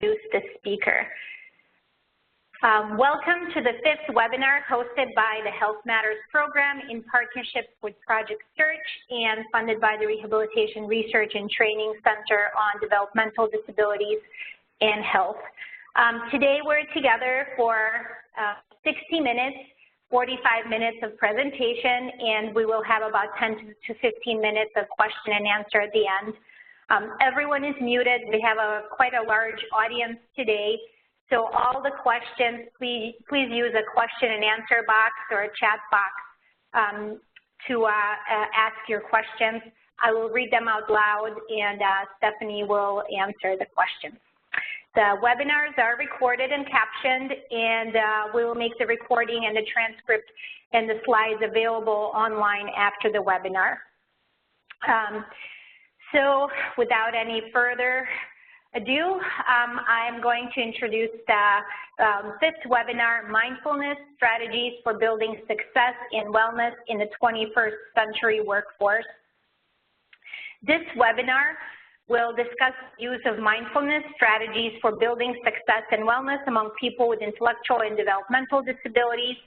introduce the speaker. Welcome to the 5th webinar hosted by the HealthMatters program in partnership with Project Search and funded by the Rehabilitation Research and Training Center on Developmental Disabilities and Health. Today we're together for 60 minutes, 45 minutes of presentation, and we will have about 10 to 15 minutes of question and answer at the end. Everyone is muted. We have quite a large audience today. So all the questions, please use a question and answer box or a chat box to ask your questions. I will read them out loud and Stephanie will answer the questions. The webinars are recorded and captioned, and we will make the recording and the transcript and the slides available online after the webinar. So without any further ado, I'm going to introduce the 5th webinar, Mindfulness Strategies for Building Success and Wellness in the 21st Century Workforce. This webinar will discuss the use of mindfulness strategies for building success and wellness among people with intellectual and developmental disabilities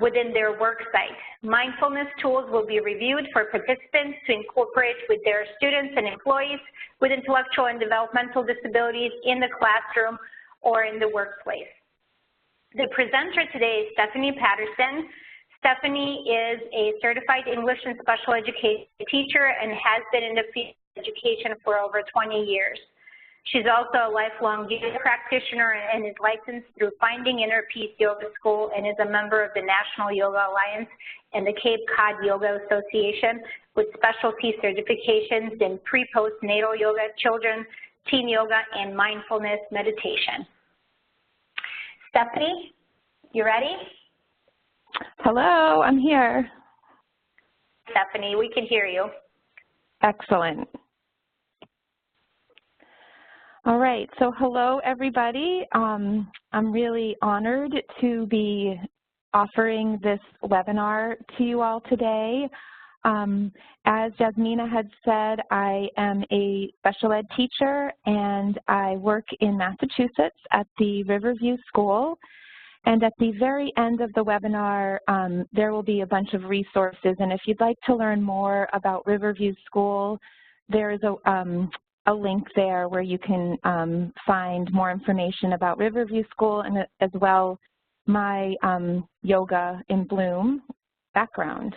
within their work site. Mindfulness tools will be reviewed for participants to incorporate with their students and employees with intellectual and developmental disabilities in the classroom or in the workplace. The presenter today is Stephanie Patterson. Stephanie is a certified English and special education teacher and has been in the field of education for over 20 years. She's also a lifelong yoga practitioner and is licensed through Finding Inner Peace Yoga School and is a member of the National Yoga Alliance and the Cape Cod Yoga Association with specialty certifications in pre-postnatal yoga, children, teen yoga, and mindfulness meditation. Stephanie, you ready? Hello, I'm here. Stephanie, we can hear you. Excellent. All right, so hello everybody. I'm really honored to be offering this webinar to you all today. As Jasmina had said, I am a special ed teacher and I work in Massachusetts at the Riverview School. And at the very end of the webinar, there will be a bunch of resources. And if you'd like to learn more about Riverview School, there is a link there where you can find more information about Riverview School and as well my Yoga in Bloom background.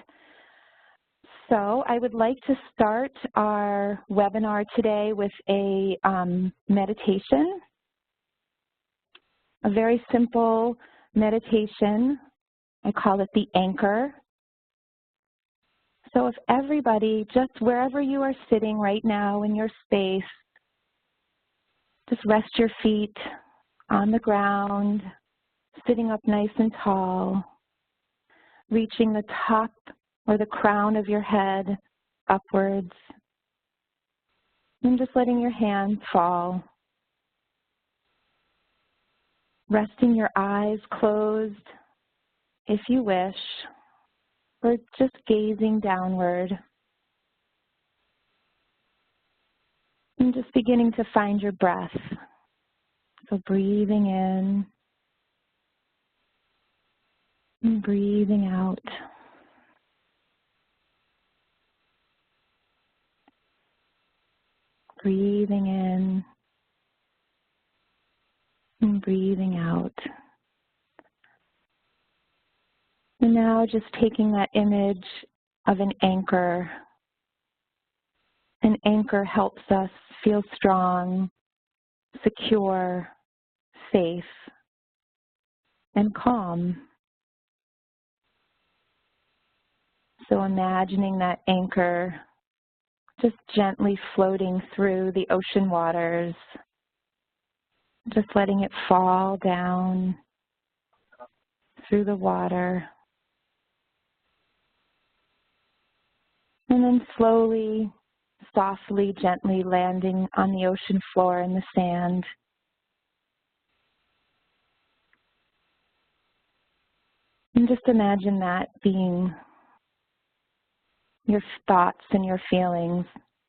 So I would like to start our webinar today with a meditation, a very simple meditation. I call it the anchor. So if everybody, just wherever you are sitting right now in your space, just rest your feet on the ground, sitting up nice and tall, reaching the top or the crown of your head upwards, and just letting your hands fall. Resting your eyes closed if you wish, or just gazing downward. And just beginning to find your breath. So breathing in and breathing out. Breathing in and breathing out. And now just taking that image of an anchor. An anchor helps us feel strong, secure, safe, and calm. So imagining that anchor just gently floating through the ocean waters, just letting it fall down through the water. And then slowly, softly, gently landing on the ocean floor in the sand. And just imagine that being your thoughts and your feelings,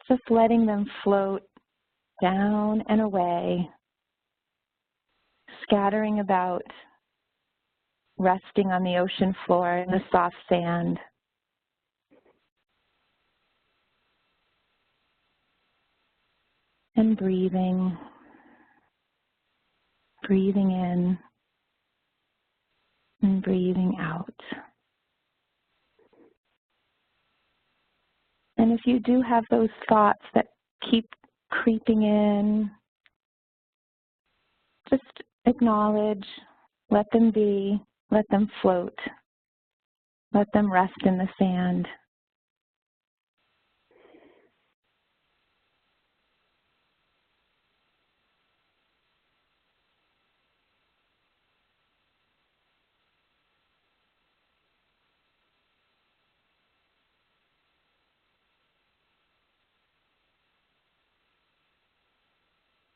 just letting them float down and away scattering about, resting on the ocean floor in the soft sand. And breathing in and breathing out. And if you do have those thoughts that keep creeping in, just acknowledge, let them be, let them float, let them rest in the sand.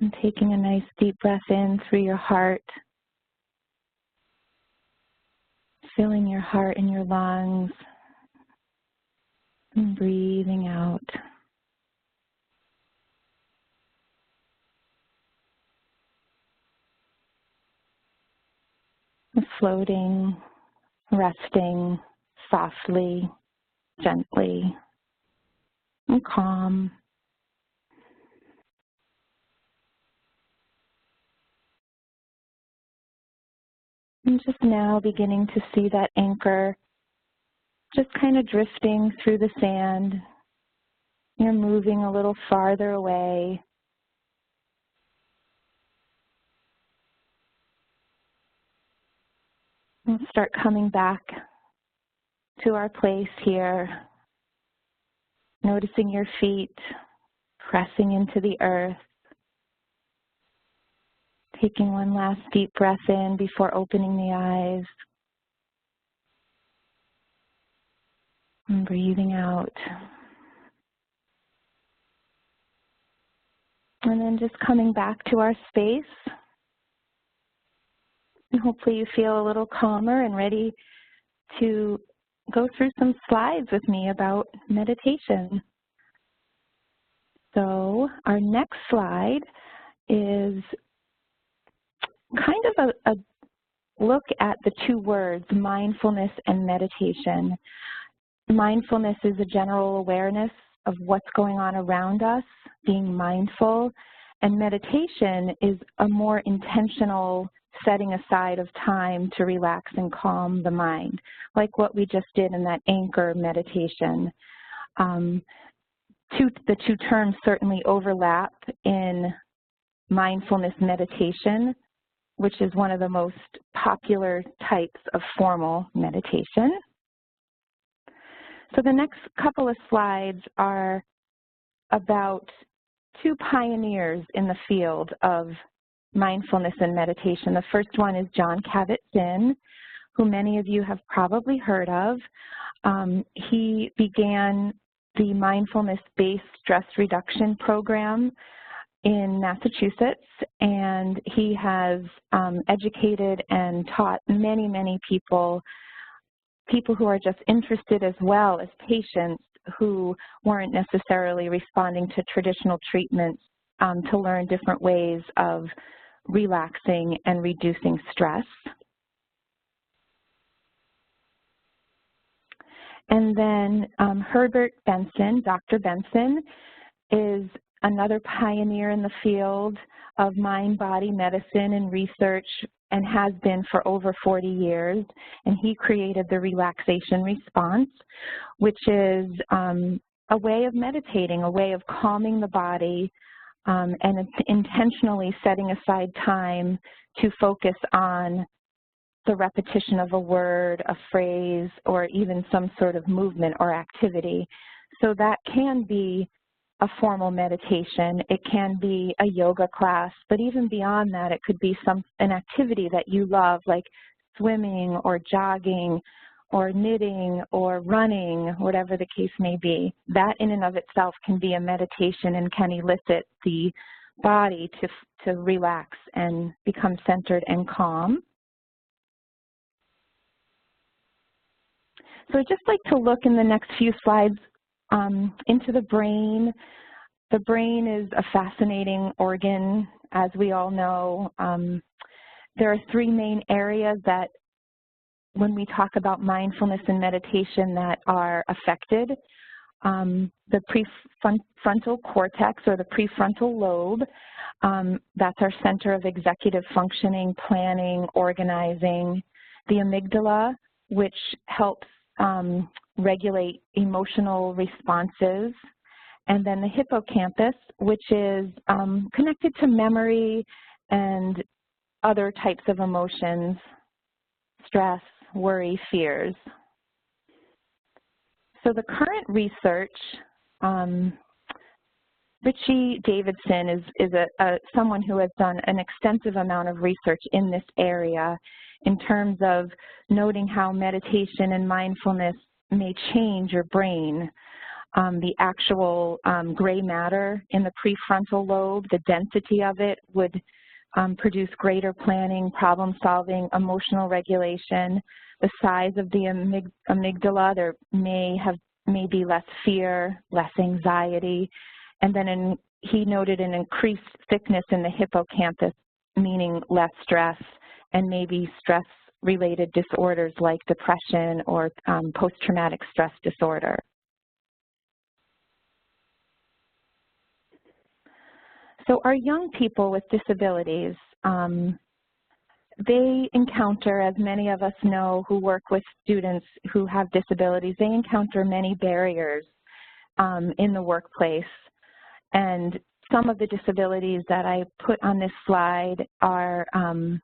And taking a nice deep breath in through your heart, filling your heart and your lungs, and breathing out. And floating, resting softly, gently, and calm. And just now beginning to see that anchor just kind of drifting through the sand. You're moving a little farther away. And start coming back to our place here. Noticing your feet pressing into the earth. Taking one last deep breath in before opening the eyes. And breathing out. And then just coming back to our space. And hopefully you feel a little calmer and ready to go through some slides with me about meditation. So our next slide is kind of a look at the two words, mindfulness and meditation. Mindfulness is a general awareness of what's going on around us, being mindful, and meditation is a more intentional setting aside of time to relax and calm the mind, like what we just did in that anchor meditation. The two terms certainly overlap in mindfulness meditation, which is one of the most popular types of formal meditation. So the next couple of slides are about two pioneers in the field of mindfulness and meditation. The first one is Jon Kabat-Zinn, who many of you have probably heard of. He began the mindfulness-based stress reduction program in Massachusetts, and he has educated and taught many, many people who are just interested as well as patients who weren't necessarily responding to traditional treatments to learn different ways of relaxing and reducing stress. And then Herbert Benson, Dr. Benson, is another pioneer in the field of mind-body medicine and research and has been for over 40 years. And he created the relaxation response, which is a way of meditating, a way of calming the body and intentionally setting aside time to focus on the repetition of a word, a phrase, or even some sort of movement or activity. So that can be a formal meditation, it can be a yoga class, but even beyond that, it could be an activity that you love, like swimming or jogging or knitting or running, whatever the case may be. That in and of itself can be a meditation and can elicit the body to relax and become centered and calm. So I'd just like to look in the next few slides into the brain. The brain is a fascinating organ, as we all know. there are three main areas that when we talk about mindfulness and meditation that are affected. The prefrontal cortex, or the prefrontal lobe, that's our center of executive functioning, planning, organizing. The amygdala, which helps regulate emotional responses. And then the hippocampus, which is connected to memory and other types of emotions, stress, worry, fears. So the current research, Richie Davidson is someone who has done an extensive amount of research in this area in terms of noting how meditation and mindfulness may change your brain. The actual gray matter in the prefrontal lobe, the density of it would produce greater planning, problem solving, emotional regulation. The size of the amygdala, there may be less fear, less anxiety, and then he noted an increased thickness in the hippocampus, meaning less stress, and maybe stress-related disorders like depression or post-traumatic stress disorder. So our young people with disabilities, they encounter, as many of us know who work with students who have disabilities, they encounter many barriers in the workplace. And some of the disabilities that I put on this slide are the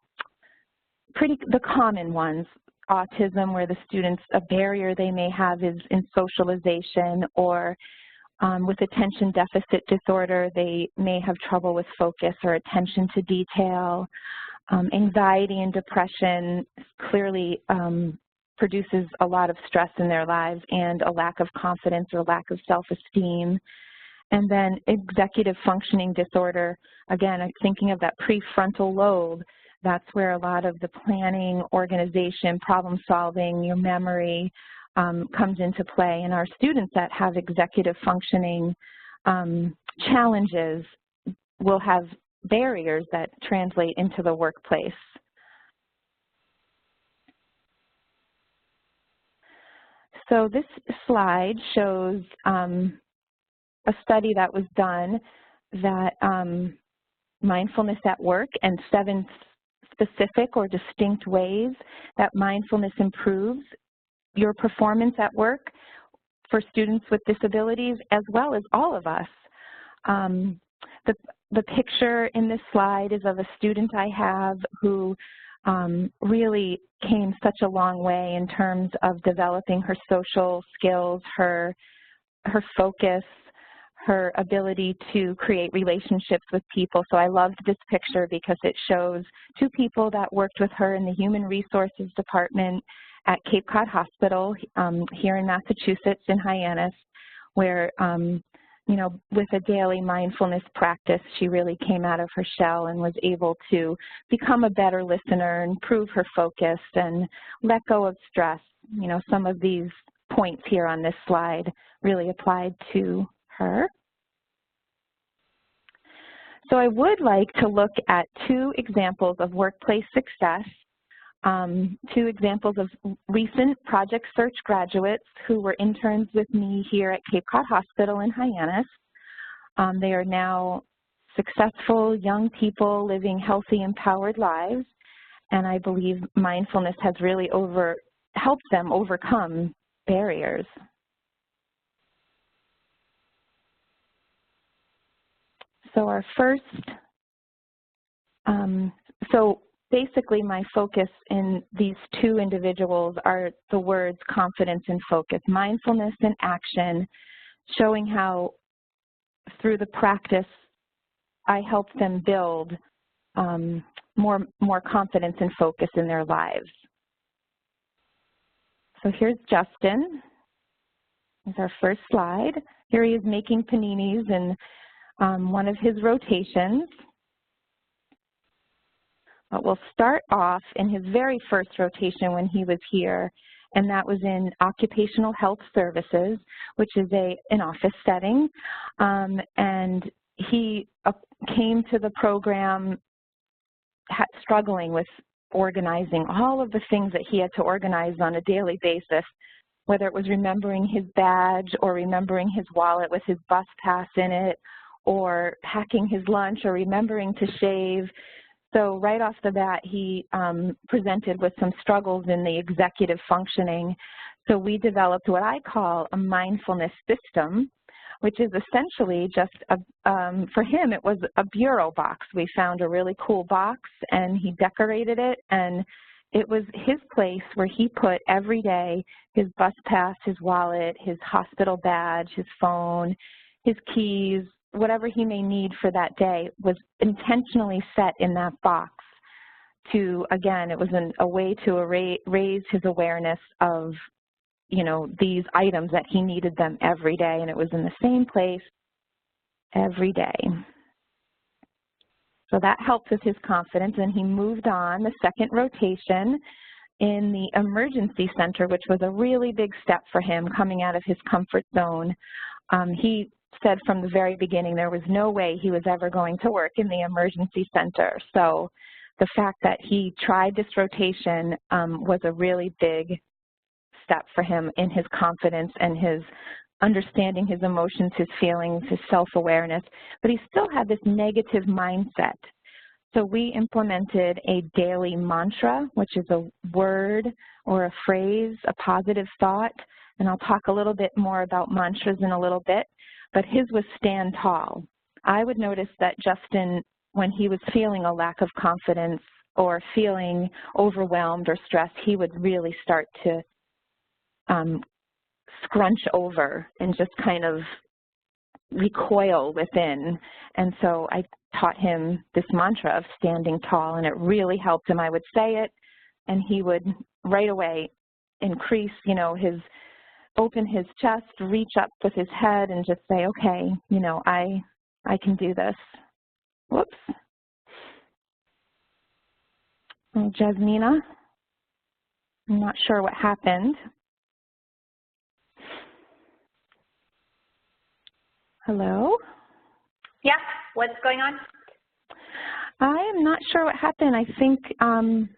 common ones. Autism, where the students, a barrier they may have is in socialization, or with attention deficit disorder, they may have trouble with focus or attention to detail. Anxiety and depression clearly produces a lot of stress in their lives and a lack of confidence or lack of self-esteem. And then executive functioning disorder, again, I'm thinking of that prefrontal lobe. That's where a lot of the planning, organization, problem solving, your memory comes into play. And our students that have executive functioning challenges will have barriers that translate into the workplace. So this slide shows a study that was done that mindfulness at work and 7 specific or distinct ways that mindfulness improves your performance at work for students with disabilities, as well as all of us. The picture in this slide is of a student I have who really came such a long way in terms of developing her social skills, her focus, her ability to create relationships with people. So I loved this picture because it shows 2 people that worked with her in the Human Resources Department at Cape Cod Hospital here in Massachusetts in Hyannis, where you know, with a daily mindfulness practice, she really came out of her shell and was able to become a better listener, improve her focus, and let go of stress. You know, some of these points here on this slide really applied to her. So I would like to look at 2 examples of workplace success, 2 examples of recent Project Search graduates who were interns with me here at Cape Cod Hospital in Hyannis. They are now successful young people living healthy, empowered lives, and I believe mindfulness has really helped them overcome barriers. So our first, so basically my focus in these 2 individuals are the words confidence and focus, mindfulness and action, showing how through the practice I help them build more confidence and focus in their lives. So here's Justin. Here's our first slide. Here he is making paninis in one of his rotations. But we'll start off in his very first rotation when he was here, and that was in occupational health services, which is an office setting. And he came to the program struggling with organizing all of the things that he had to organize on a daily basis, whether it was remembering his badge or remembering his wallet with his bus pass in it, or packing his lunch or remembering to shave. So right off the bat, he presented with some struggles in the executive functioning. So we developed what I call a mindfulness system, which is essentially just, for him, it was a bureau box. We found a really cool box, and he decorated it, and it was his place where he put every day his bus pass, his wallet, his hospital badge, his phone, his keys, whatever he may need for that day was intentionally set in that box to, again, it was a way to raise his awareness of, you know, these items that he needed them every day, and it was in the same place every day. So that helped with his confidence, and he moved on the second rotation in the emergency center, which was a really big step for him coming out of his comfort zone. He said from the very beginning there was no way he was ever going to work in the emergency center. So the fact that he tried this rotation was a really big step for him in his confidence and his understanding his emotions, his feelings, his self-awareness, but he still had this negative mindset. So we implemented a daily mantra, which is a word or a phrase, a positive thought, and I'll talk a little bit more about mantras in a little bit, but his was stand tall. I would notice that Justin, when he was feeling a lack of confidence or feeling overwhelmed or stressed, he would really start to scrunch over and just kind of recoil within. And so I taught him this mantra of standing tall, and it really helped him. I would say it, and he would right away increase, you know, open his chest, reach up with his head, and just say, okay, you know, I can do this. Whoops. Oh, Jasmina, I'm not sure what happened. Hello? Yeah, what's going on? I am not sure what happened. I think, I'm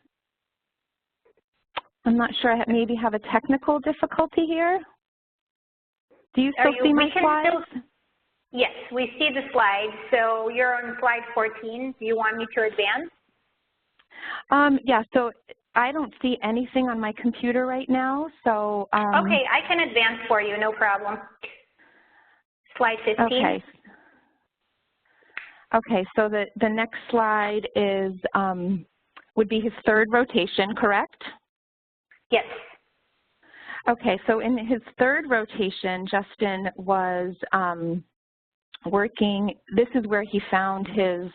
not sure, I maybe have a technical difficulty here. Do you still see my slides? Yes, we see the slides. So you're on slide 14. Do you want me to advance? Yeah, so I don't see anything on my computer right now, so. Okay, I can advance for you, no problem. Slide 15. Okay. Okay, so the next slide is, would be his third rotation, correct? Yes. Okay, so in his third rotation, Justin was working, this is where he found his,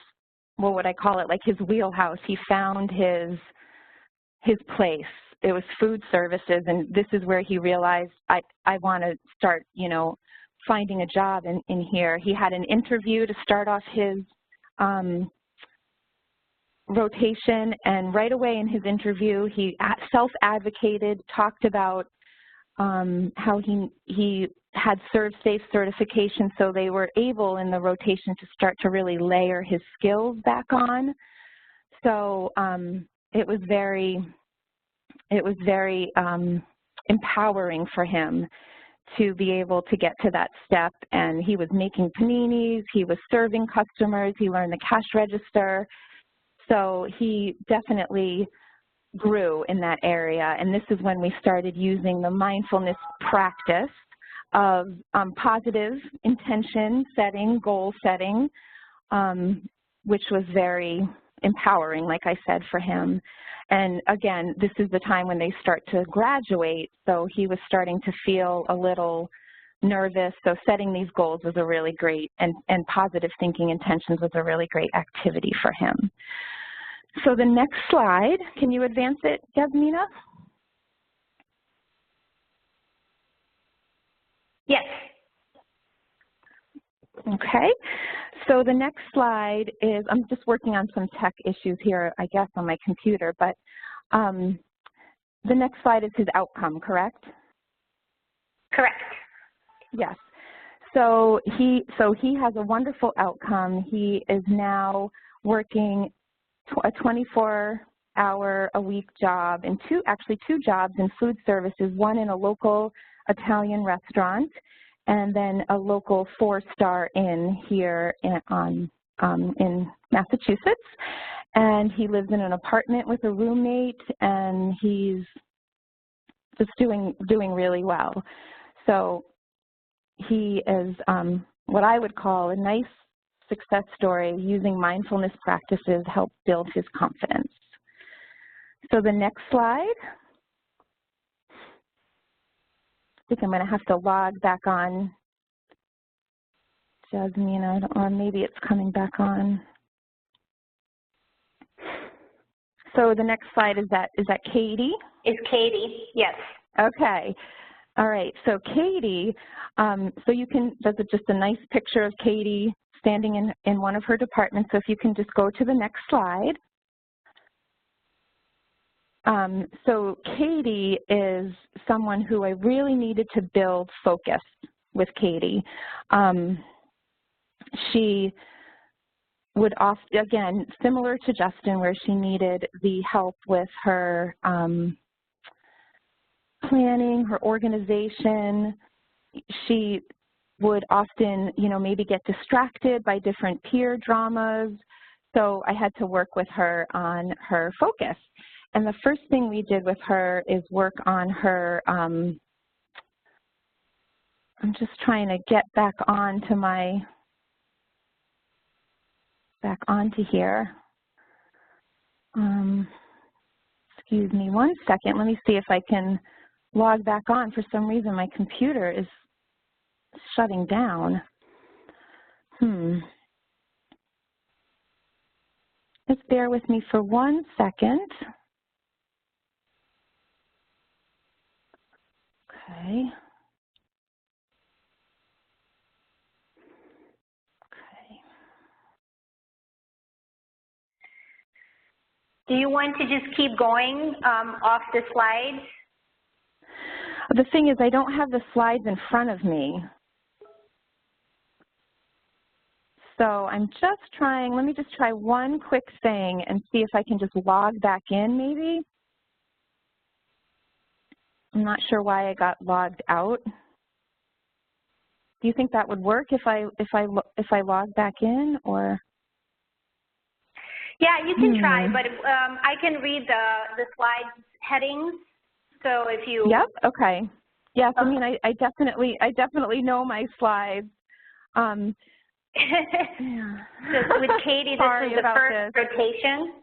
what would I call it, like his wheelhouse. He found his place. It was food services, and this is where he realized, I want to start, you know, finding a job in here. He had an interview to start off his rotation, and right away in his interview, he self-advocated, talked about how he had ServSafe certification, so they were able in the rotation to start to really layer his skills back on. So it was very empowering for him to be able to get to that step, and he was making paninis, he was serving customers, he learned the cash register, so he definitely grew in that area. And this is when we started using the mindfulness practice of positive intention setting, goal setting, which was very empowering, like I said, for him. And again, this is the time when they start to graduate, so he was starting to feel a little nervous, so setting these goals was a really great, and positive thinking intentions was a really great activity for him. So the next slide, can you advance it, Yasmina? Yes. Okay, so the next slide is, I'm just working on some tech issues here, I guess, on my computer, but the next slide is his outcome, correct? Correct. Yes. So he has a wonderful outcome. He is now working a 24-hour-a-week job, and actually two jobs in food services, one in a local Italian restaurant, and then a local 4-star inn here in Massachusetts. And he lives in an apartment with a roommate, and he's just doing really well. So he is what I would call a nice success story. Using mindfulness practices helped build his confidence. So the next slide. I think I'm going to have to log back on Jasmina, or maybe it's coming back on. So the next slide, is that Katie? Is Katie, yes. Okay. All right. So Katie, so you can, that's just a nice picture of Katie standing in one of her departments. So if you can just go to the next slide. So Katie is someone who I really needed to build focus with Katie. She would often, again, similar to Justin, where she needed the help with her planning, her organization. She would often, maybe get distracted by different peer dramas. So I had to work with her on her focus. And the first thing we did with her is work on her, I'm just trying to get back onto here. Excuse me one second. Let me see if I can log back on. For some reason, my computer is shutting down. Just bear with me for 1 second. Okay. Do you want to just keep going off the slides? The thing is, I don't have the slides in front of me. So I'm just trying, let me just try one quick thing and see if I can just log back in maybe. I'm not sure why I got logged out. Do you think that would work if I log back in, or? Yeah, you can try, but I can read the slides headings. So if you. Yep. Okay. Yes. I mean, I definitely know my slides. So with Katie, this is the first rotation.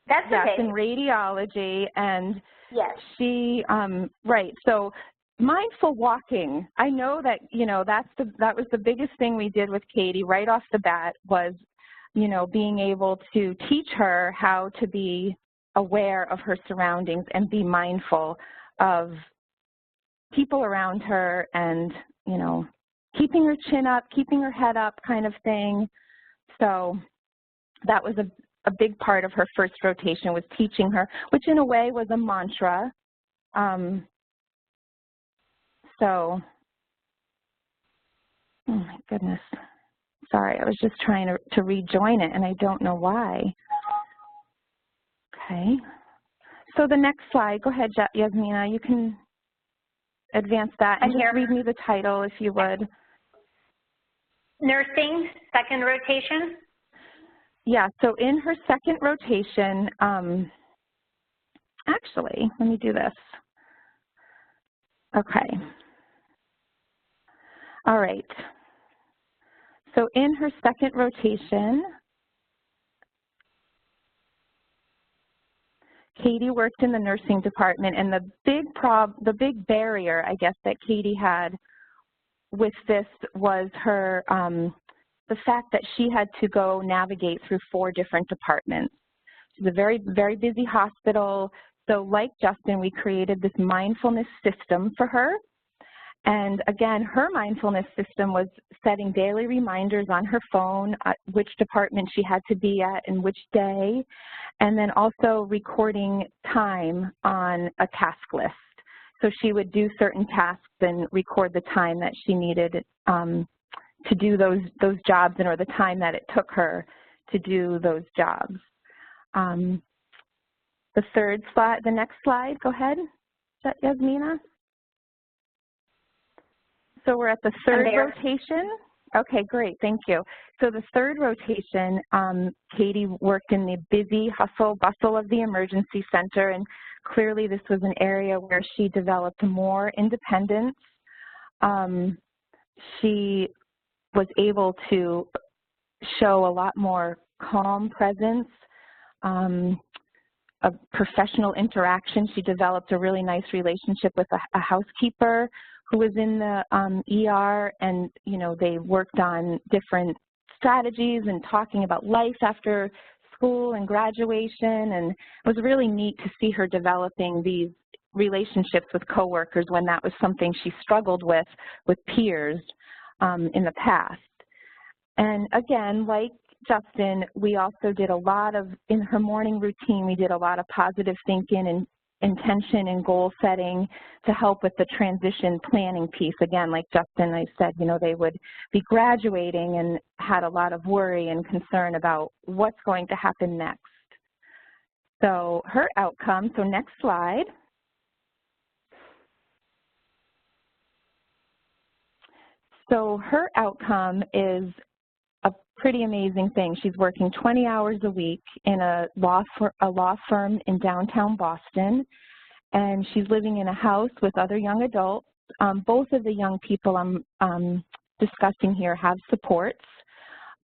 That's okay. Yes, in radiology, and yes, she right. So mindful walking. I know that that was the biggest thing we did with Katie right off the bat was, being able to teach her how to be aware of her surroundings and be mindful of people around her, and keeping her chin up, keeping her head up, kind of thing. So that was a big part of her first rotation, was teaching her, which in a way was a mantra. So, oh my goodness. Sorry, I was just trying to rejoin it, and I don't know why. Okay. So the next slide, go ahead, Yasmina, you can advance that and just read me the title if you would. Nursing, second rotation. Yeah, so in her second rotation, actually, let me do this. Okay. All right. So in her second rotation, Katie worked in the nursing department, and the big barrier, I guess, that Katie had with this was her, the fact that she had to go navigate through 4 different departments. It's a very, very busy hospital. So like Justin, we created this mindfulness system for her. And again, her mindfulness system was setting daily reminders on her phone, which department she had to be at and which day, and then also recording time on a task list. So she would do certain tasks and record the time that she needed to do those jobs, or the time that it took her to do those jobs. the third slide, the next slide, go ahead. Is that Yasmina? So we're at the third rotation. Okay, great, thank you. So the third rotation, Katie worked in the busy hustle bustle of the emergency center, and clearly this was an area where she developed more independence. She was able to show a lot more calm presence, a professional interaction. She developed a really nice relationship with a housekeeper who was in the ER, and they worked on different strategies and talking about life after school and graduation, and it was really neat to see her developing these relationships with coworkers when that was something she struggled with peers in the past. And again, like Justin, we also did a lot of, in her morning routine, we did a lot of positive thinking and intention and goal setting to help with the transition planning piece. Again, like Justin, I said, they would be graduating and had a lot of worry and concern about what's going to happen next. So her outcome, so next slide. So her outcome is a pretty amazing thing. She's working 20 hours a week in a law firm in downtown Boston, and she's living in a house with other young adults. Both of the young people I'm discussing here have supports,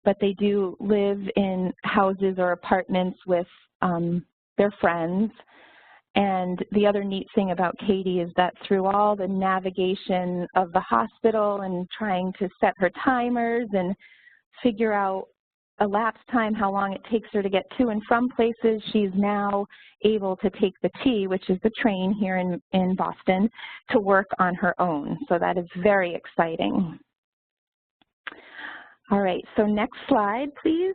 but they do live in houses or apartments with their friends. And the other neat thing about Katie is that through all the navigation of the hospital and trying to set her timers and figure out elapsed time, how long it takes her to get to and from places, she's now able to take the T, which is the train here in Boston, to work on her own. So that is very exciting. All right, so next slide, please.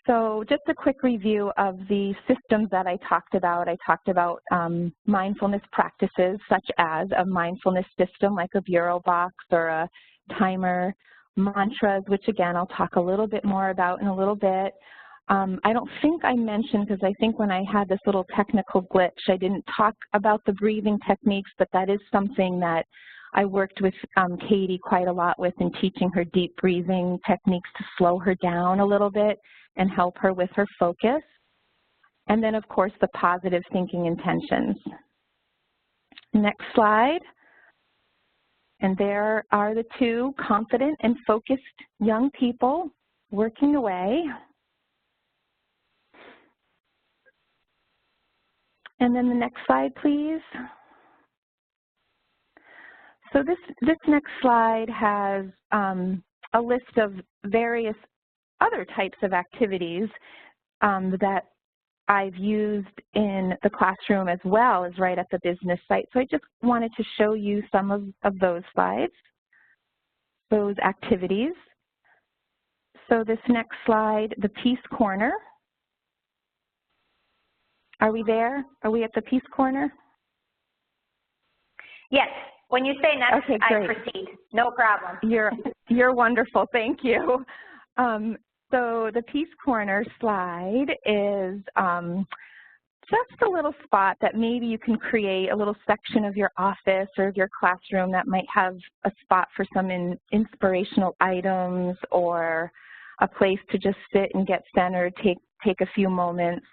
So just a quick review of the systems that I talked about. I talked about mindfulness practices such as a mindfulness system like a bureau box or a timer, mantras, which again I'll talk a little bit more about in a little bit. I don't think I mentioned, because I think when I had this little technical glitch, I didn't talk about the breathing techniques, but that is something that I worked with Katie quite a lot with in teaching her deep breathing techniques to slow her down a little bit and help her with her focus. And then, of course, the positive thinking intentions. Next slide. And there are the two confident and focused young people working away. And then the next slide, please. So this next slide has a list of various other types of activities that I've used in the classroom as well as right at the business site. So I just wanted to show you some of those slides, those activities. So this next slide, the Peace Corner. Are we there? Are we at the Peace Corner? Yes. When you say next, okay, I proceed. No problem. You're wonderful. Thank you. So the Peace Corner slide is just a little spot that maybe you can create a little section of your office or of your classroom that might have a spot for some inspirational items or a place to just sit and get centered, take a few moments.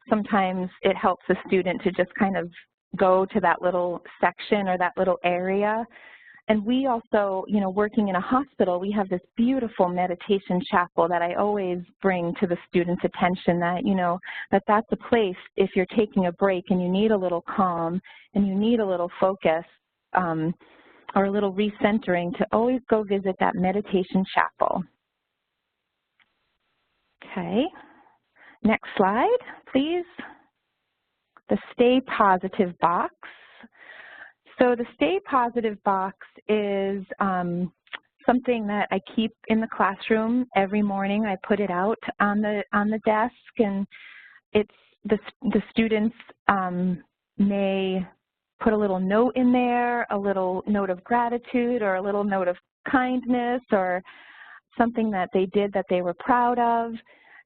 Sometimes it helps a student to just kind of go to that little section or that little area. And we also, working in a hospital, we have this beautiful meditation chapel that I always bring to the students' attention that, that's a place if you're taking a break and you need a little calm and you need a little focus or a little recentering, to always go visit that meditation chapel. Okay. Next slide, please. The Stay Positive box. So the Stay Positive box is something that I keep in the classroom every morning. I put it out on the desk, and it's the students may put a little note in there, a little note of gratitude or a little note of kindness or something that they did that they were proud of.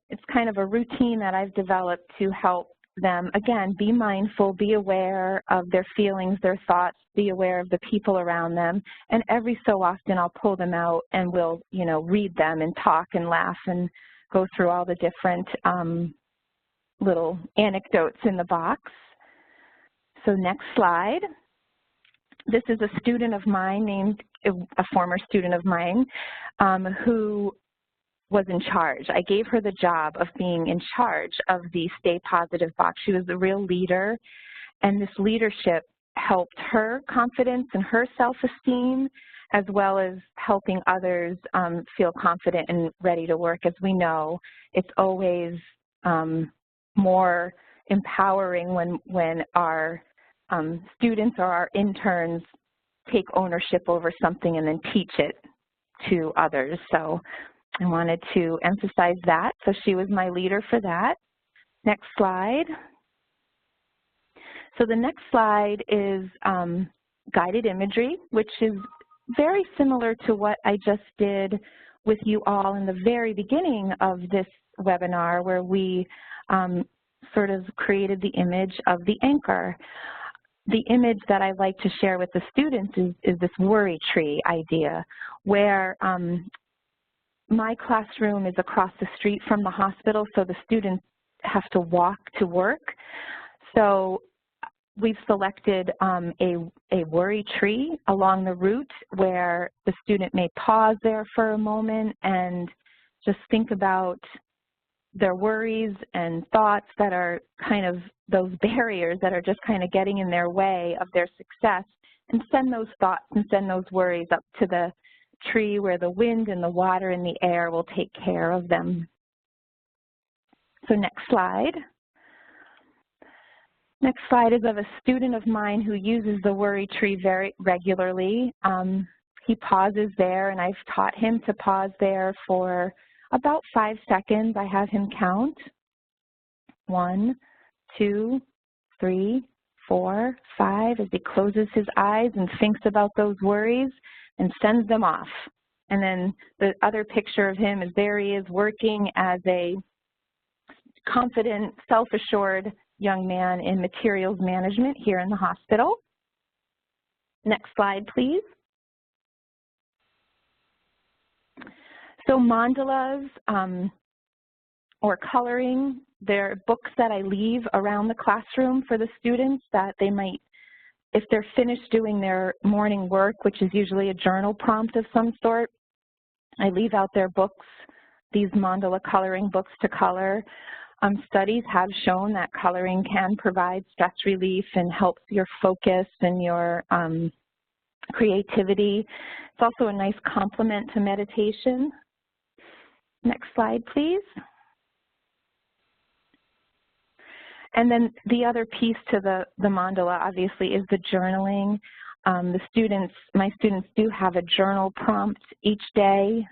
it's kind of a routine that I've developed to help them, again, be mindful, be aware of their feelings, their thoughts, be aware of the people around them, and every so often I'll pull them out and we'll, you know, read them and talk and laugh and go through all the different little anecdotes in the box. So next slide. This is a student of mine named, a former student of mine who was in charge. I gave her the job of being in charge of the Stay Positive box. She was a real leader, and this leadership helped her confidence and her self-esteem, as well as helping others feel confident and ready to work. As we know, it's always more empowering when our students or our interns take ownership over something and then teach it to others. So I wanted to emphasize that. So she was my leader for that. Next slide. So the next slide is guided imagery, which is very similar to what I just did with you all in the very beginning of this webinar, where we sort of created the image of the anchor. The image that I like to share with the students is this worry tree idea, where my classroom is across the street from the hospital, so the students have to walk to work. So we've selected a worry tree along the route where the student may pause there for a moment and just think about their worries and thoughts that are kind of those barriers that are just kind of getting in their way of their success, and send those thoughts and send those worries up to the tree where the wind and the water and the air will take care of them. So next slide. Next slide is of a student of mine who uses the worry tree very regularly. He pauses there, and I've taught him to pause there for about 5 seconds. I have him count. 1, 2, 3, 4, 5, as he closes his eyes and thinks about those worries and sends them off. And then the other picture of him is there he is working as a confident, self-assured young man in materials management here in the hospital. Next slide, please. So mandalas or coloring, they're books that I leave around the classroom for the students that they might, if they're finished doing their morning work, which is usually a journal prompt of some sort, I leave out their books, these mandala coloring books to color. Studies have shown that coloring can provide stress relief and helps your focus and your creativity. It's also a nice complement to meditation. Next slide, please. And then the other piece to the mandala, obviously, is the journaling. My students do have a journal prompt each day.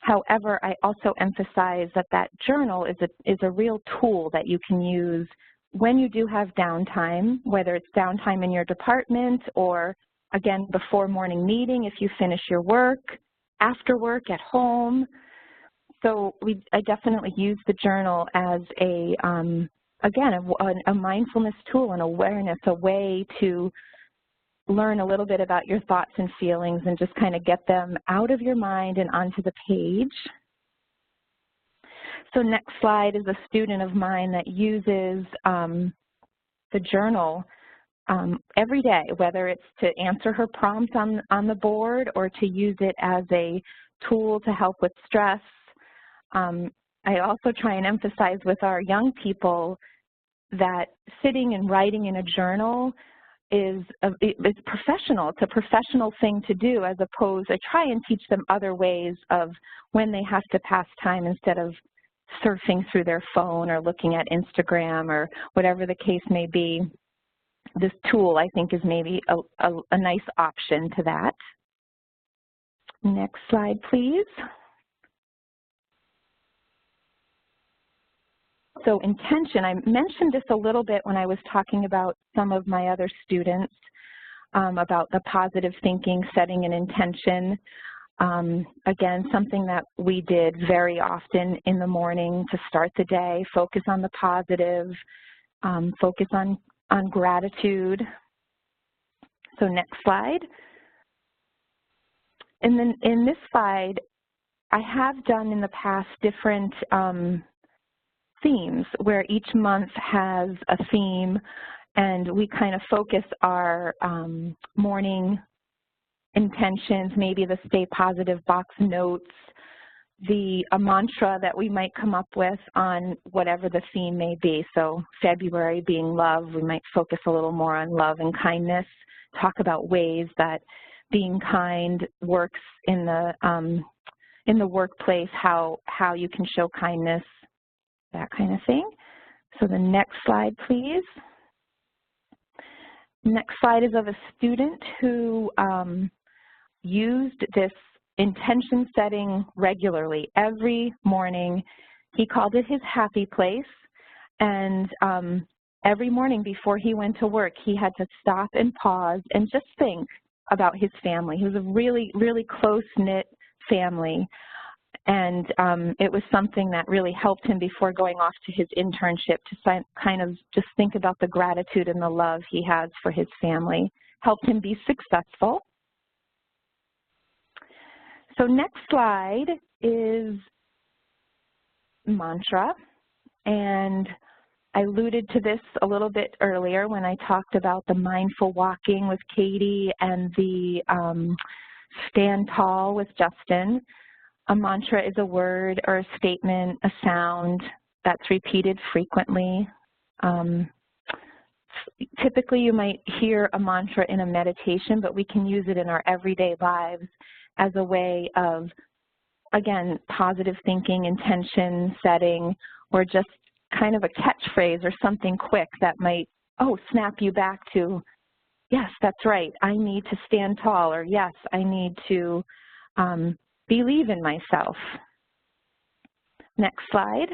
However, I also emphasize that that journal is a real tool that you can use when you do have downtime, whether it's downtime in your department or, again, before morning meeting if you finish your work, after work, at home. So I definitely use the journal as again, a mindfulness tool, an awareness, a way to learn a little bit about your thoughts and feelings and just kind of get them out of your mind and onto the page. So next slide is a student of mine that uses the journal every day, whether it's to answer her prompt on the board or to use it as a tool to help with stress. I also try and emphasize with our young people that sitting and writing in a journal is professional. It's a professional thing to do, as opposed, I try and teach them other ways of when they have to pass time instead of surfing through their phone or looking at Instagram or whatever the case may be. This tool, I think, is maybe a nice option to that. Next slide, please. So intention, I mentioned this a little bit when I was talking about some of my other students about the positive thinking, setting an intention. Again, something that we did very often in the morning to start the day, focus on the positive, focus on gratitude. So next slide. And then in this slide, I have done in the past different themes where each month has a theme, and we kind of focus our morning intentions, maybe the stay positive box notes, a mantra that we might come up with on whatever the theme may be. So February being love, we might focus a little more on love and kindness, talk about ways that being kind works in the workplace, how you can show kindness, that kind of thing. So the next slide, please. Next slide is of a student who used this intention setting regularly. Every morning, he called it his happy place, and every morning before he went to work, he had to stop and pause and just think about his family. He was a really, really close-knit family, and it was something that really helped him before going off to his internship to kind of just think about the gratitude and the love he has for his family, helped him be successful. So next slide is mantra, and I alluded to this a little bit earlier when I talked about the mindful walking with Katie and the stand tall with Justin. A mantra is a word or a statement, a sound that's repeated frequently. Typically you might hear a mantra in a meditation, but we can use it in our everyday lives as a way of, again, positive thinking, intention setting, or just kind of a catchphrase or something quick that might, snap you back to, yes, that's right, I need to stand tall, or yes, I need to believe in myself. Next slide.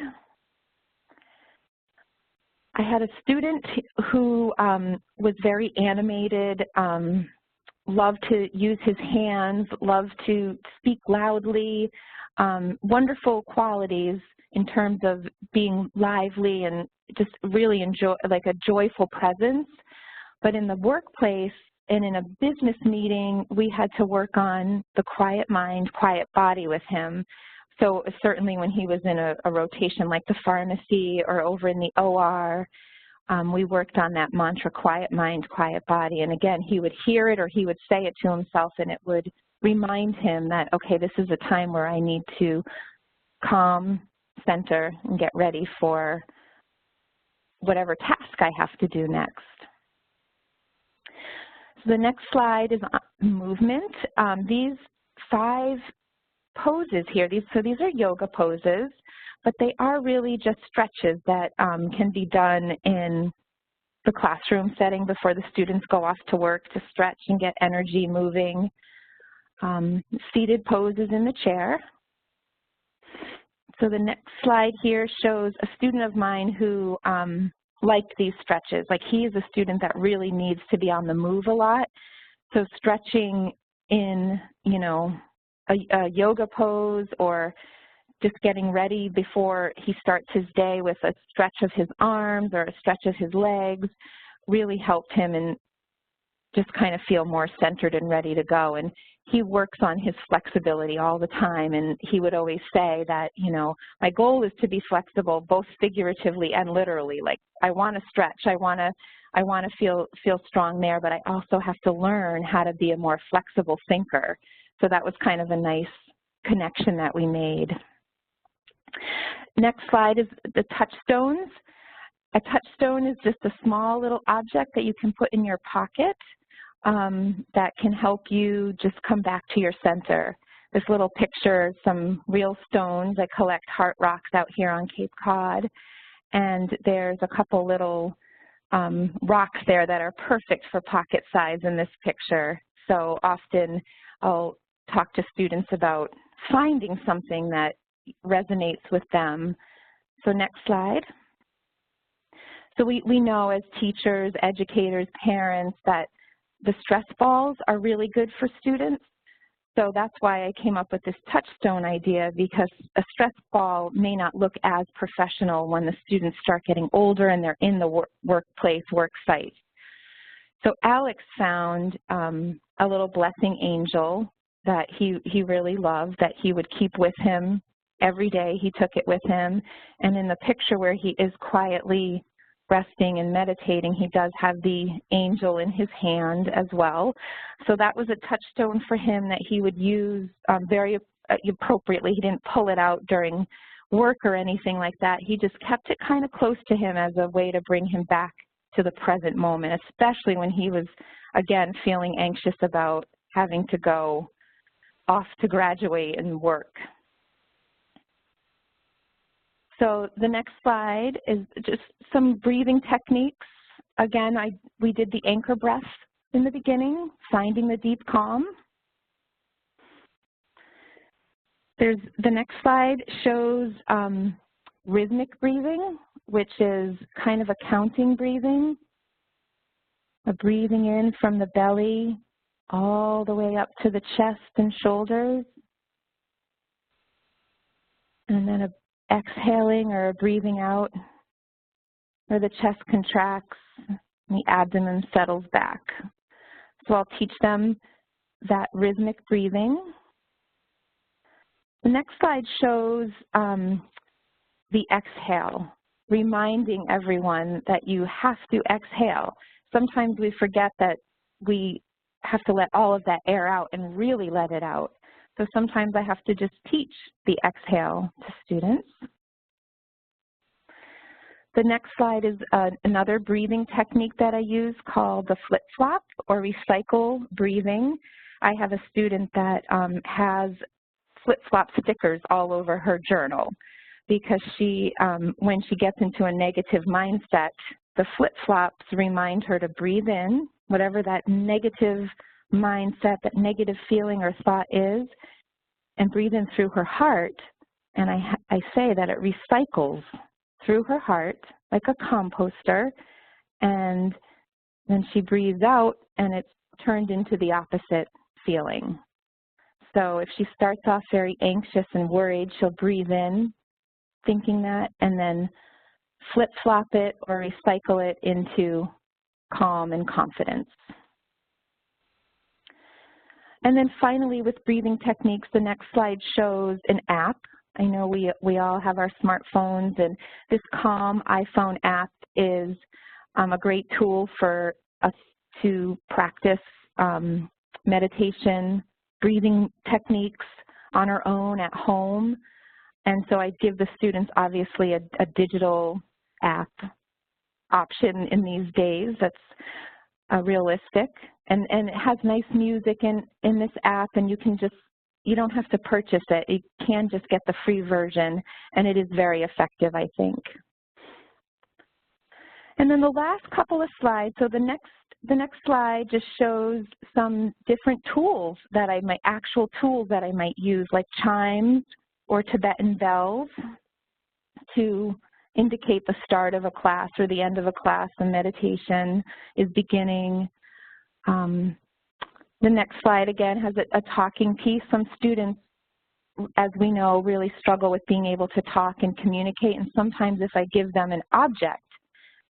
I had a student who was very animated, loved to use his hands, loved to speak loudly, wonderful qualities in terms of being lively and just really enjoy, like a joyful presence. But in the workplace and in a business meeting, we had to work on the quiet mind, quiet body with him. So certainly when he was in a rotation like the pharmacy or over in the OR, we worked on that mantra, quiet mind, quiet body. And again, he would hear it or he would say it to himself, and it would remind him that, okay, this is a time where I need to calm, center, and get ready for whatever task I have to do next. So the next slide is movement. These 5 poses here, these are yoga poses, but they are really just stretches that can be done in the classroom setting before the students go off to work to stretch and get energy moving. Seated poses in the chair. So the next slide here shows a student of mine who liked these stretches. Like, he is a student that really needs to be on the move a lot. So stretching in, you know, a yoga pose, or just getting ready before he starts his day with a stretch of his arms or a stretch of his legs really helped him and just kind of feel more centered and ready to go. And he works on his flexibility all the time, and he would always say that, you know, my goal is to be flexible both figuratively and literally. Like, I want to stretch, I want to feel strong there, but I also have to learn how to be a more flexible thinker. So that was kind of a nice connection that we made. Next slide is the touchstones. A touchstone is just a small little object that you can put in your pocket that can help you just come back to your center. This little picture, some real stones. I collect heart rocks out here on Cape Cod, and there's a couple little rocks there that are perfect for pocket size in this picture. So often I'll talk to students about finding something that resonates with them. So next slide. So we know as teachers, educators, parents, that the stress balls are really good for students. So that's why I came up with this Touchstone idea, because a stress ball may not look as professional when the students start getting older and they're in the workplace, work site. So Alex found a little blessing angel that he really loved, that he would keep with him every day. He took it with him. And in the picture where he is quietly resting and meditating, he does have the angel in his hand as well. So that was a touchstone for him that he would use very appropriately. He didn't pull it out during work or anything like that. He just kept it kind of close to him as a way to bring him back to the present moment, especially when he was, again, feeling anxious about having to go off to graduate and work. So the next slide is just some breathing techniques. Again, we did the anchor breath in the beginning, finding the deep calm. The next slide shows rhythmic breathing, which is kind of a counting breathing, a breathing in from the belly all the way up to the chest and shoulders, and then exhaling or breathing out where the chest contracts and the abdomen settles back. So I'll teach them that rhythmic breathing. The next slide shows the exhale, reminding everyone that you have to exhale. Sometimes we forget that we have to let all of that air out and really let it out. So sometimes I have to just teach the exhale to students. The next slide is another breathing technique that I use called the flip-flop or recycle breathing. I have a student that has flip-flop stickers all over her journal because when she gets into a negative mindset, the flip-flops remind her to breathe in, whatever that negative mindset, that negative feeling or thought is, and breathe in through her heart. And I say that it recycles through her heart like a composter, and then she breathes out and it's turned into the opposite feeling. So if she starts off very anxious and worried, she'll breathe in thinking that, and then flip-flop it or recycle it into calm and confidence. And then finally, with breathing techniques, the next slide shows an app. I know we all have our smartphones, and this Calm iPhone app is a great tool for us to practice meditation, breathing techniques on our own at home. And so I give the students, obviously, a digital app option in these days that's realistic. And it has nice music in this app, and you don't have to purchase it. You can just get the free version, and it is very effective, I think. And then the last couple of slides, so the next slide just shows some different tools that actual tools that I might use, like chimes or Tibetan bells to indicate the start of a class or the end of a class. The meditation is beginning. The next slide, again, has a talking piece. Some students, as we know, really struggle with being able to talk and communicate, and sometimes if I give them an object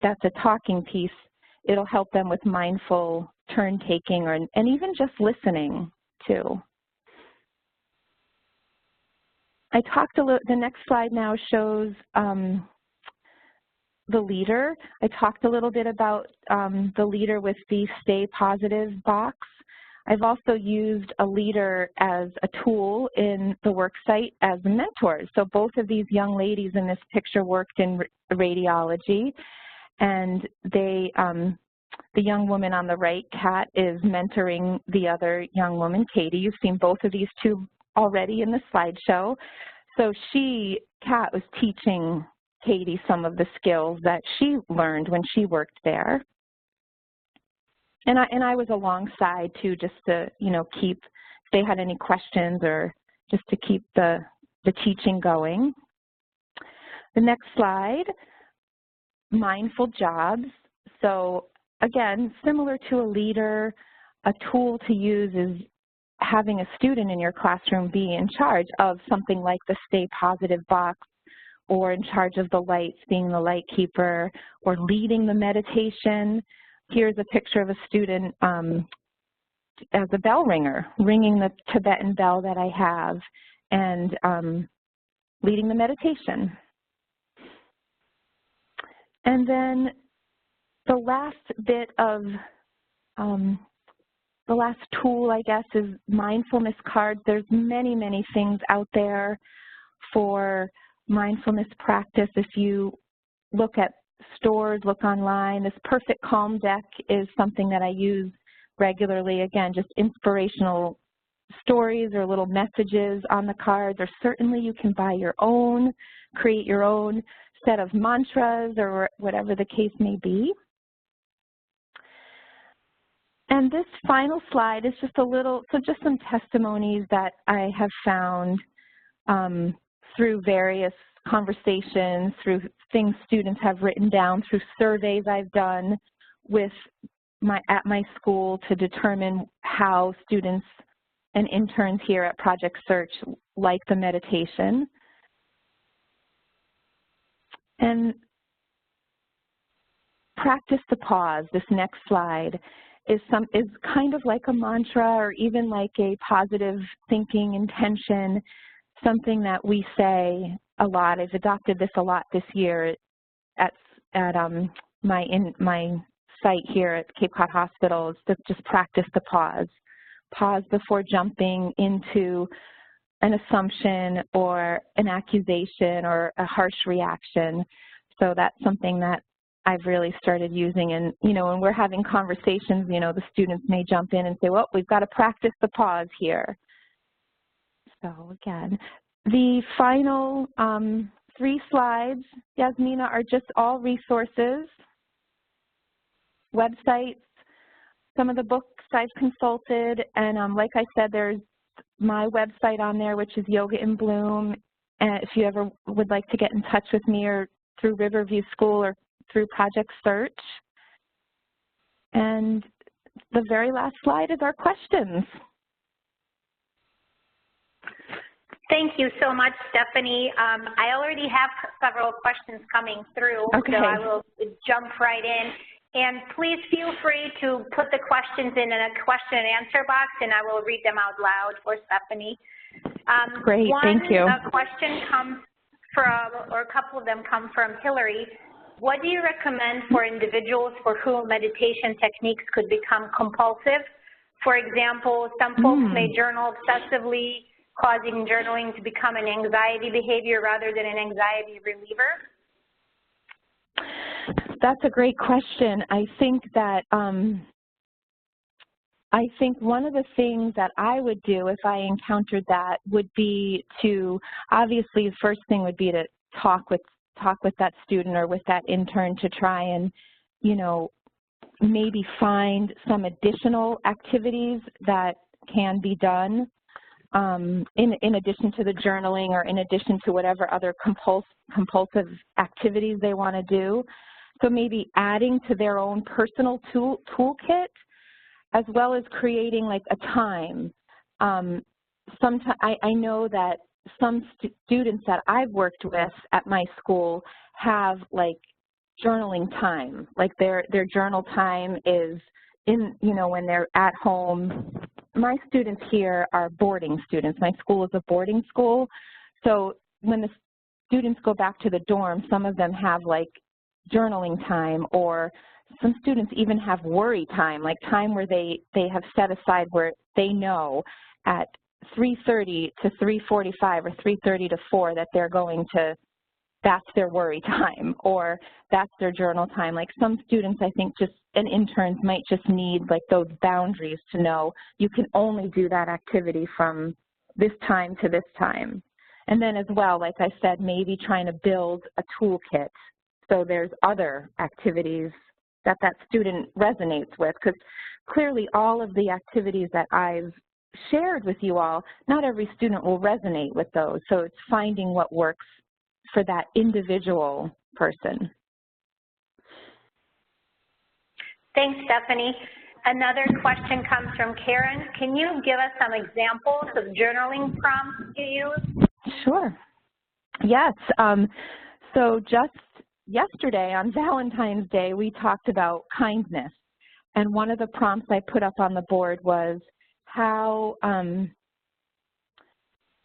that's a talking piece, it'll help them with mindful turn-taking and even just listening, too. The next slide now shows the leader. I talked a little bit about the leader with the Stay Positive box. I've also used a leader as a tool in the worksite as mentors. So both of these young ladies in this picture worked in radiology, and the young woman on the right, Kat, is mentoring the other young woman, Katie. You've seen both of these two already in the slideshow. So Kat was teaching Katie some of the skills that she learned when she worked there. And I was alongside too, just to, if they had any questions or just to keep the teaching going. The next slide, mindful jobs. So again, similar to a leader, a tool to use is having a student in your classroom be in charge of something like the Stay Positive box, or in charge of the lights, being the light keeper, or leading the meditation. Here's a picture of a student as a bell ringer, ringing the Tibetan bell that I have, and leading the meditation. And then the last bit of, the last tool, I guess, is mindfulness cards. There's many, many things out there for mindfulness practice. If you look at stores, look online, this Perfect Calm deck is something that I use regularly. Again, just inspirational stories or little messages on the cards, or certainly you can buy your own, create your own set of mantras or whatever the case may be. And this final slide is just a little, so just some testimonies that I have found through various conversations, through things students have written down, through surveys I've done with at my school to determine how students and interns here at Project Search like the meditation. And practice the pause, this next slide, is kind of like a mantra, or even like a positive thinking intention, something that we say a lot. I've adopted this a lot this year at my site here at Cape Cod Hospital, is to just practice the pause. Pause before jumping into an assumption or an accusation or a harsh reaction. So that's something that I've really started using. And, you know, when we're having conversations, you know, the students may jump in and say, well, we've got to practice the pause here. So again, the final 3 slides, Yasmina, are just all resources, websites, some of the books I've consulted, and like I said, there's my website on there, which is Yoga in Bloom. And if you ever would like to get in touch with me, or through Riverview School or through Project Search. And the very last slide is our questions. Thank you so much, Stephanie. I already have several questions coming through, okay. So I will jump right in. And please feel free to put the questions in a question and answer box, and I will read them out loud for Stephanie. Great, thank you. One question comes from, or a couple of them come from Hillary. What do you recommend for individuals for whom meditation techniques could become compulsive? For example, some folks may journal obsessively, causing journaling to become an anxiety behavior rather than an anxiety reliever? That's a great question. I think that one of the things that I would do if I encountered that would be to, obviously the first thing would be to talk with that student or with that intern to try and, you know, maybe find some additional activities that can be done in addition to the journaling, or in addition to whatever other compulsive activities they want to do. So maybe adding to their own personal toolkit, as well as creating like a time. Sometimes I know that some students that I've worked with at my school have like journaling time. Like their journal time is in, you know, when they're at home. My students here are boarding students. My school is a boarding school. So when the students go back to the dorm, some of them have like journaling time, or some students even have worry time, like time where they have set aside where they know at 3:30 to 3:45 or 3:30 to 4 that they're going to, that's their worry time, or that's their journal time. Like some students, I think, just, and interns might just need like those boundaries to know you can only do that activity from this time to this time. And then as well, like I said, maybe trying to build a toolkit. So there's other activities that that student resonates with, because clearly all of the activities that I've shared with you all, not every student will resonate with those. So it's finding what works for that individual person. Thanks, Stephanie. Another question comes from Karen. Can you give us some examples of journaling prompts you use? Sure. Yes. So just yesterday on Valentine's Day, we talked about kindness. And one of the prompts I put up on the board was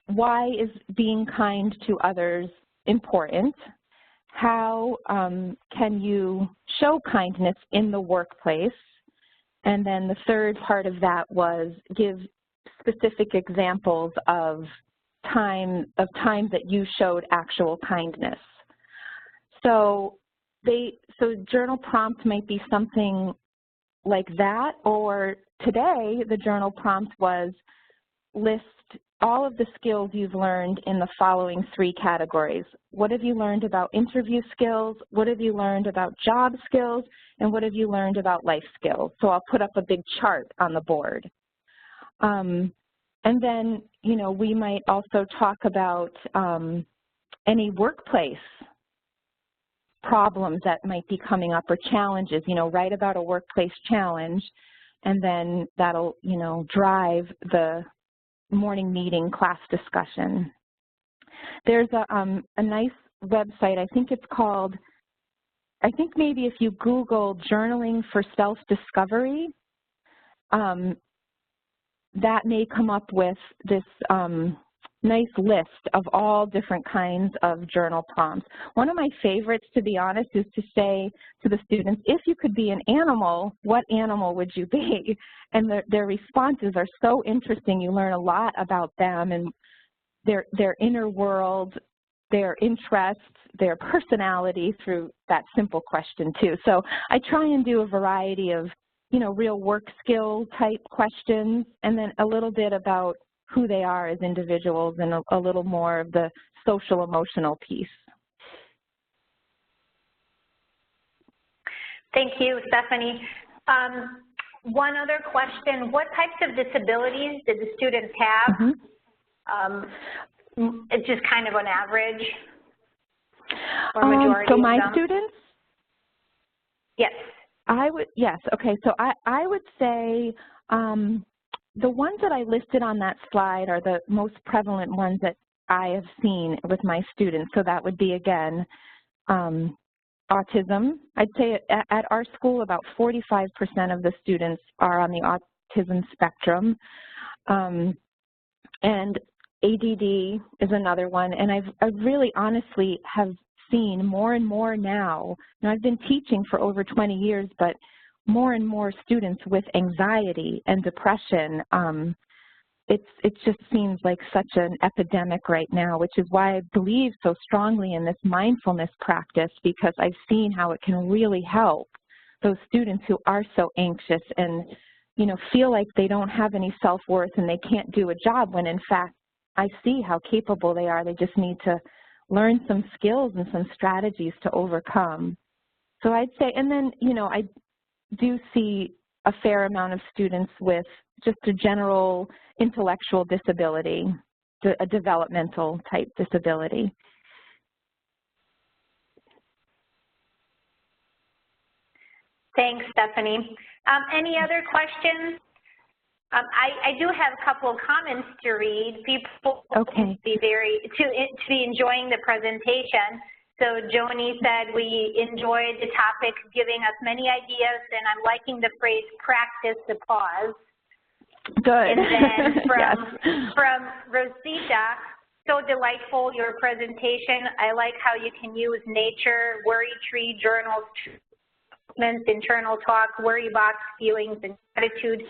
why is being kind to others important? How can you show kindness in the workplace? And then the third part of that was give specific examples of times that you showed actual kindness. So journal prompts might be something like that, or today the journal prompt was list all of the skills you've learned in the following 3 categories. What have you learned about interview skills? What have you learned about job skills? And what have you learned about life skills? So I'll put up a big chart on the board. And then, we might also talk about any workplace problems that might be coming up or challenges, write about a workplace challenge, and then that'll, drive the morning meeting class discussion. There's a nice website, I think it's called, maybe if you Google journaling for self-discovery, that may come up with this nice list of all different kinds of journal prompts. One of my favorites, to be honest, is to say to the students, if you could be an animal, what animal would you be? And their responses are so interesting. You learn a lot about them and their inner world, their interests, their personality through that simple question too. So I try and do a variety of, real work skill type questions, and then a little bit about who they are as individuals and a little more of the social emotional piece. Thank you, Stephanie. One other question, what types of disabilities did the students have? It's just kind of on average, or majority so my of them? Students? Yes. Yes, okay, so I would say the ones that I listed on that slide are the most prevalent ones that I have seen with my students. So that would be, again, autism. I'd say at our school about 45% of the students are on the autism spectrum. And ADD is another one. And I really honestly have seen more and more now, and I've been teaching for over 20 years, but more and more students with anxiety and depression. It just seems like such an epidemic right now, which is why I believe so strongly in this mindfulness practice, because I've seen how it can really help those students who are so anxious and, feel like they don't have any self-worth and they can't do a job, when in fact I see how capable they are. They just need to learn some skills and some strategies to overcome. So I'd say, and then, I do see a fair amount of students with just a general intellectual disability, a developmental type disability. Thanks, Stephanie. Any other questions? I do have a couple of comments to read. People okay. be to be enjoying the presentation. So Joni said, we enjoyed the topic, giving us many ideas, and I'm liking the phrase, practice the pause. Good. And then yes. from Rosita, so delightful, your presentation. I like how you can use nature, worry tree, journals, internal talk, worry box, feelings, and gratitude,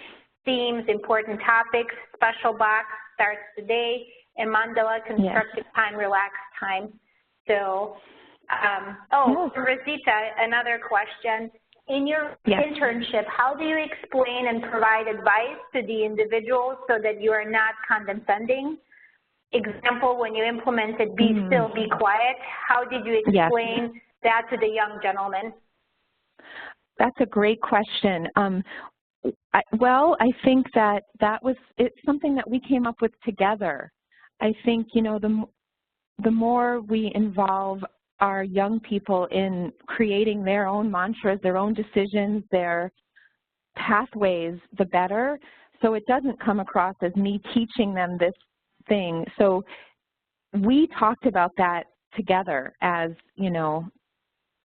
themes, important topics, special box, starts the day, and mandala, constructive time, relaxed time. So, Rosita, another question. In your internship, how do you explain and provide advice to the individuals so that you are not condescending? Example, when you implemented be still, be quiet, how did you explain that to the young gentleman? That's a great question. I think it's something that we came up with together. I think, the more we involve our young people in creating their own mantras, their own decisions, their pathways, the better. So it doesn't come across as me teaching them this thing. So we talked about that together as, you know,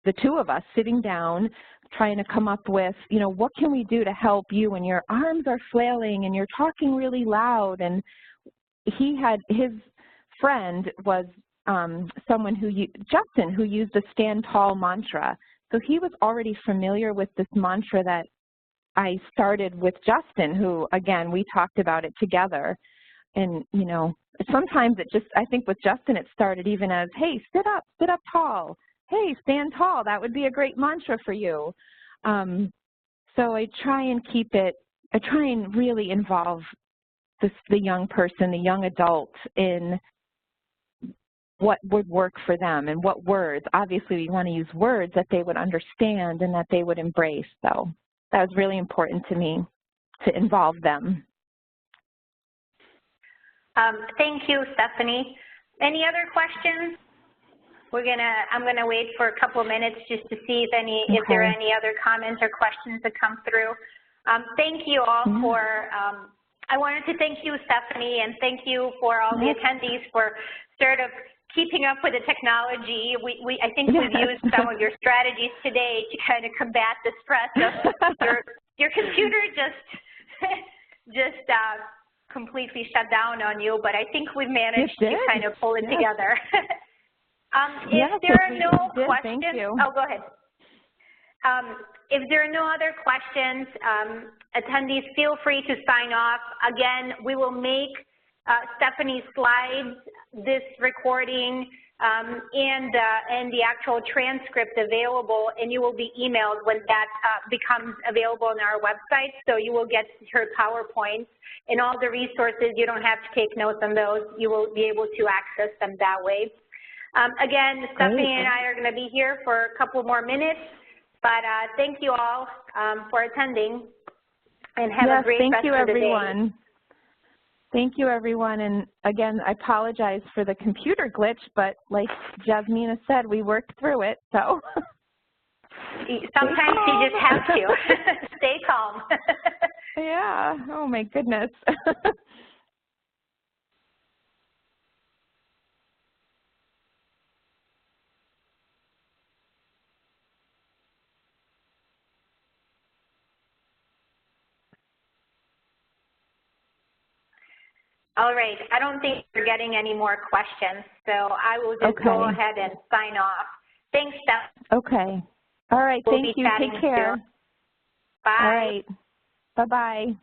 the two of us sitting down, trying to come up with, you know, what can we do to help you when your arms are flailing and you're talking really loud? And he had, his friend was someone who, Justin, who used the stand tall mantra. So he was already familiar with this mantra that I started with Justin, who, again, we talked about it together. And, you know, sometimes it just, I think with Justin it started even as, hey, sit up tall. Hey, stand tall. That would be a great mantra for you. So I try and keep it, I try and really involve the young person, the young adult in what would work for them and what words. Obviously, we want to use words that they would understand and that they would embrace. So that was really important to me to involve them. Thank you, Stephanie. Any other questions? I'm gonna wait for a couple of minutes just to see if there are any other comments or questions that come through. Thank you all for, I wanted to thank you, Stephanie, and thank you for all the attendees for sort of keeping up with the technology. I think we've used some of your strategies today to kind of combat the stress of your computer just completely shut down on you, but I think we've managed to kind of pull it together. If there are no questions, oh, go ahead. If there are no other questions, attendees, feel free to sign off. Again, we will make Stephanie's slides, this recording, and the actual transcript available, and you will be emailed when that becomes available on our website. So you will get her PowerPoints and all the resources. You don't have to take notes on those. You will be able to access them that way. Again, Stephanie and I are going to be here for a couple more minutes, but thank you all for attending, and have a great rest of the day. Thank you, everyone. And again, I apologize for the computer glitch, but like Jasmina said, we worked through it, so. Sometimes you just have to. Stay calm. Yeah, oh my goodness. All right, I don't think we're getting any more questions, so I will just go ahead and sign off. Thanks, Steph. Okay. All right, thank you. Take care. Bye. All right. Bye-bye.